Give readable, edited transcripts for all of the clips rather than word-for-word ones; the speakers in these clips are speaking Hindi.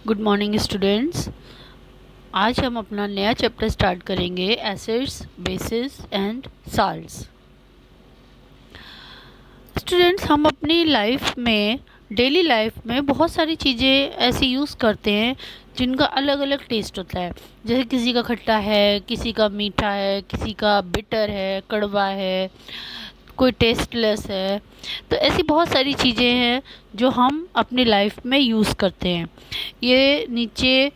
Good morning students. आज हम अपना नया चैप्टर स्टार्ट करेंगे, acids, basis and salts. Students, हम अपनी लाइफ में, डेली लाइफ में बहुत सारी चीज़ें ऐसी यूज़ करते हैं जिनका अलग अलग टेस्ट होता है। जैसे किसी का खट्टा है, किसी का मीठा है, किसी का बिटर है, कड़वा है, कोई टेस्टलेस है। तो ऐसी बहुत सारी चीज़ें हैं जो हम अपनी लाइफ में यूज़ करते हैं। ये नीचे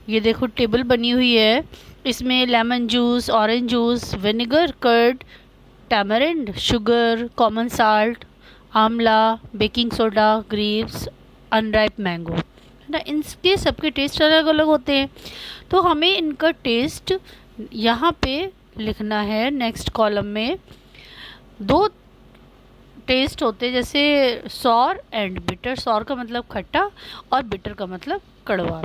ये देखो टेबल बनी हुई है, इसमें lemon juice, orange juice, vinegar, curd, tamarind, sugar, common salt, amla, baking soda, grapes, unripe mango, है ना। इनके सबके टेस्ट अलग अलग होते हैं, तो हमें इनका टेस्ट यहाँ पे लिखना है। नेक्स्ट कॉलम में दो टेस्ट होते हैं, जैसे सॉर एंड बिटर। सॉर का मतलब खट्टा और बिटर का मतलब कड़वा।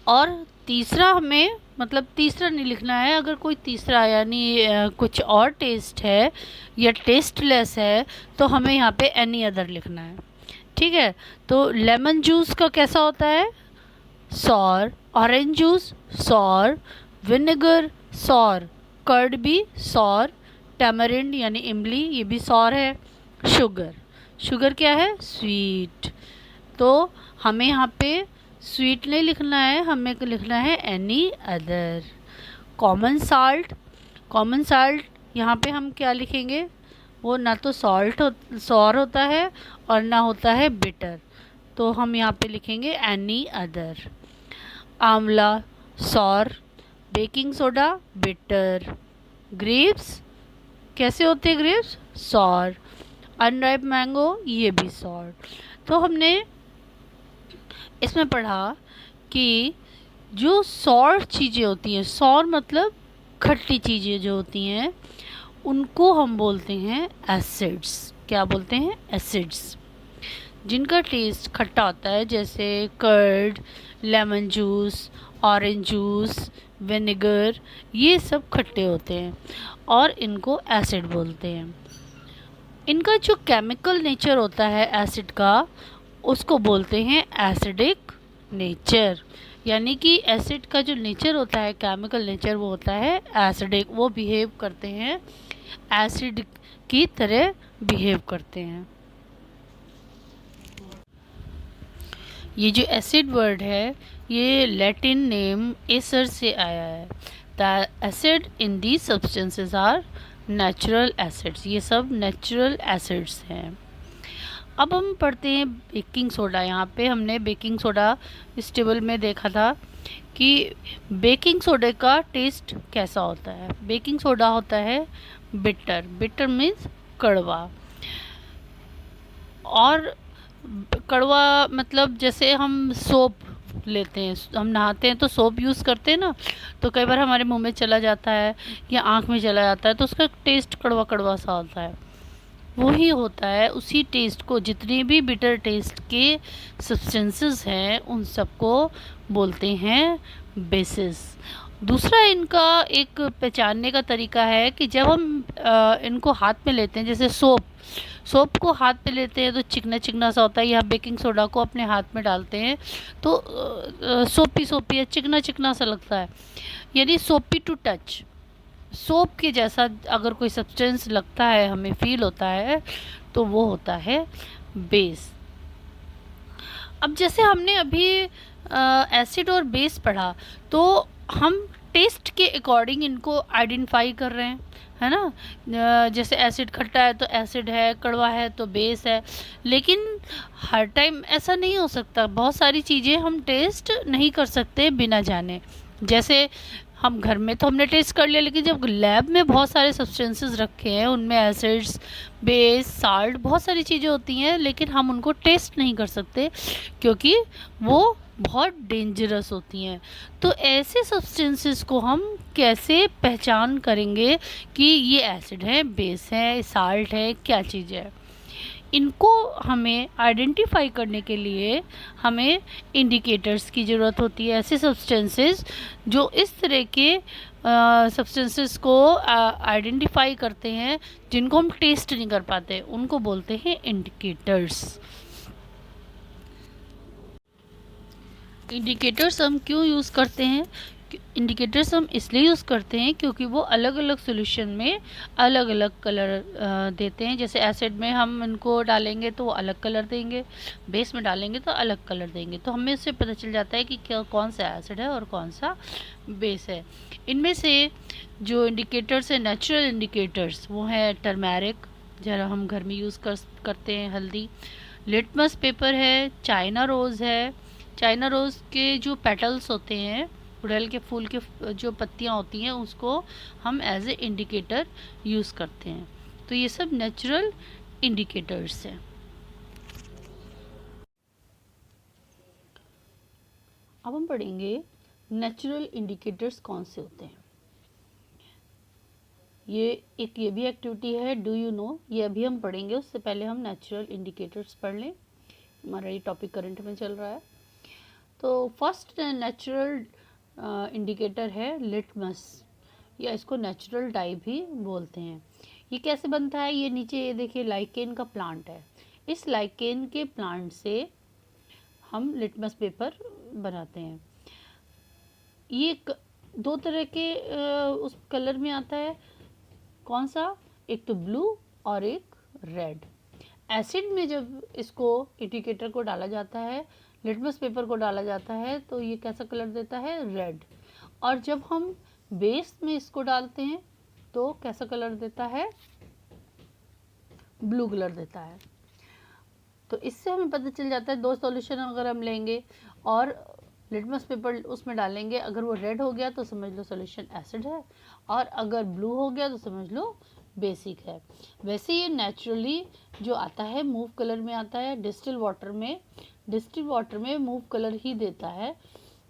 और तीसरा हमें, मतलब तीसरा नहीं लिखना है। अगर कोई तीसरा यानी कुछ और टेस्ट है या टेस्टलेस है तो हमें यहाँ पे एनी अदर लिखना है, ठीक है। तो लेमन जूस का कैसा होता है? Sour. Orange juice sour, vinegar sour, curd भी सॉर, टैमरिंड यानी इमली ये भी सॉर है। शुगर, शुगर क्या है? स्वीट। तो हमें यहाँ पे स्वीट नहीं लिखना है, हमें लिखना है any other. Common salt, common salt यहाँ पे हम क्या लिखेंगे? वो ना तो सॉर होता है और ना होता है बिटर, तो हम यहाँ पे लिखेंगे एनी अदर। आंवला sour, baking soda bitter, grapes कैसे होते हैं? ग्रेप्स सॉर, अनराइप मैंगो ये भी सॉर। तो हमने इसमें पढ़ा कि जो सॉर चीज़ें होती हैं, सॉर मतलब खट्टी चीज़ें जो होती हैं, उनको हम बोलते हैं एसिड्स। क्या बोलते हैं? एसिड्स। जिनका टेस्ट खट्टा होता है, जैसे curd, lemon juice, orange juice, vinegar, ये सब खट्टे होते हैं और इनको एसिड बोलते हैं। इनका जो केमिकल नेचर होता है एसिड का, उसको बोलते हैं एसिडिक नेचर। यानी कि एसिड का जो नेचर होता है, केमिकल नेचर, वो होता है एसिडिक। वो बिहेव करते हैं एसिड की तरह बिहेव करते हैं। ये जो एसिड वर्ड है, ये लैटिन नेम एसर से आया है। The acid in the substances are natural acids. ये सब नेचुरल एसिड्स हैं। अब हम पढ़ते हैं बेकिंग सोडा। यहाँ पे हमने बेकिंग सोडा इस टेबल में देखा था कि बेकिंग सोडे का टेस्ट कैसा होता है। बेकिंग सोडा होता है बिटर, बिटर मीन्स कड़वा। और कड़वा मतलब जैसे हम सोप लेते हैं, हम नहाते हैं तो सोप यूज़ करते हैं ना, तो कई बार हमारे मुंह में चला जाता है या आँख में चला जाता है तो उसका टेस्ट कड़वा कड़वा सा होता है। वही होता है, उसी टेस्ट को, जितने भी बिटर टेस्ट के सब्सटेंसेस हैं उन सबको बोलते हैं बेसिस। दूसरा इनका एक पहचानने का तरीका है कि जब हम इनको हाथ में लेते हैं, जैसे सोप को हाथ पे लेते हैं तो चिकना चिकना सा होता है, या बेकिंग सोडा को अपने हाथ में डालते हैं तो सोपी सोपी या चिकना चिकना सा लगता है, यानी सोपी टू टच। सोप के जैसा अगर कोई सब्सटेंस लगता है, हमें फील होता है, तो वो होता है बेस। अब जैसे हमने अभी एसिड और बेस पढ़ा, तो हम टेस्ट के अकॉर्डिंग इनको आइडेंटिफाई कर रहे हैं, है ना। जैसे एसिड खट्टा है तो एसिड है, कड़वा है तो बेस है। लेकिन हर टाइम ऐसा नहीं हो सकता, बहुत सारी चीज़ें हम टेस्ट नहीं कर सकते बिना जाने। जैसे हम घर में तो हमने टेस्ट कर लिया, लेकिन जब लैब में बहुत सारे सब्सटेंसेस रखे हैं, उनमें एसिड्स, बेस, साल्ट, बहुत सारी चीज़ें होती हैं, लेकिन हम उनको टेस्ट नहीं कर सकते क्योंकि वो बहुत डेंजरस होती हैं। तो ऐसे सब्सटेंसेस को हम कैसे पहचान करेंगे कि ये एसिड है, बेस है, साल्ट है, क्या चीज़ है? इनको हमें आइडेंटिफाई करने के लिए हमें इंडिकेटर्स की ज़रूरत होती है। ऐसे सब्सटेंसेस जो इस तरह के सब्सटेंसेस को आइडेंटिफाई करते हैं, जिनको हम टेस्ट नहीं कर पाते, उनको बोलते हैं इंडिकेटर्स। इंडिकेटर्स हम क्यों यूज़ करते हैं? इंडिकेटर्स हम इसलिए यूज़ करते हैं क्योंकि वो अलग अलग सॉल्यूशन में अलग अलग कलर देते हैं। जैसे एसिड में हम इनको डालेंगे तो वो अलग कलर देंगे, बेस में डालेंगे तो अलग कलर देंगे। तो हमें इससे पता चल जाता है कि क्या कौन सा एसिड है और कौन सा बेस है। इनमें से जो इंडिकेटर्स है नेचुरल इंडिकेटर्स, वो है टर्मेरिक, जरा हम घर में यूज़ करते हैं, हल्दी, लिटमस पेपर है, चाइना रोज़ है। चाइना रोज़ के जो पेटल्स होते हैं, गुड़हल के फूल के जो पत्तियां होती हैं, उसको हम एज ए इंडिकेटर यूज़ करते हैं। तो ये सब नेचुरल इंडिकेटर्स हैं। अब हम पढ़ेंगे नेचुरल इंडिकेटर्स कौन से होते हैं। ये भी एक्टिविटी है डू यू नो, ये अभी हम पढ़ेंगे, उससे पहले हम नेचुरल इंडिकेटर्स पढ़ लें। हमारा ये टॉपिक करंट में चल रहा है। तो फर्स्ट नेचुरल इंडिकेटर है लिटमस, या इसको नेचुरल डाई भी बोलते हैं। ये कैसे बनता है? ये नीचे ये देखिए लाइकेन का प्लांट है। इस लाइकेन के प्लांट से हम लिटमस पेपर बनाते हैं। ये दो तरह के उस कलर में आता है। कौन सा? एक तो ब्लू और एक रेड। एसिड में जब इसको इंडिकेटर को डाला जाता है, लिटमस पेपर को डाला जाता है, तो ये कैसा कलर देता है? रेड। और जब हम बेस में इसको डालते हैं तो कैसा कलर देता है? ब्लू कलर देता है। तो इससे हमें पता चल जाता है, दो सॉल्यूशन अगर हम लेंगे और लिटमस पेपर उसमें डालेंगे, अगर वो रेड हो गया तो समझ लो सॉल्यूशन एसिड है, और अगर ब्लू हो गया तो समझ लो बेसिक है। वैसे ये नेचुरली जो आता है मूव कलर में आता है। डिस्टिल वाटर में मूव कलर ही देता है।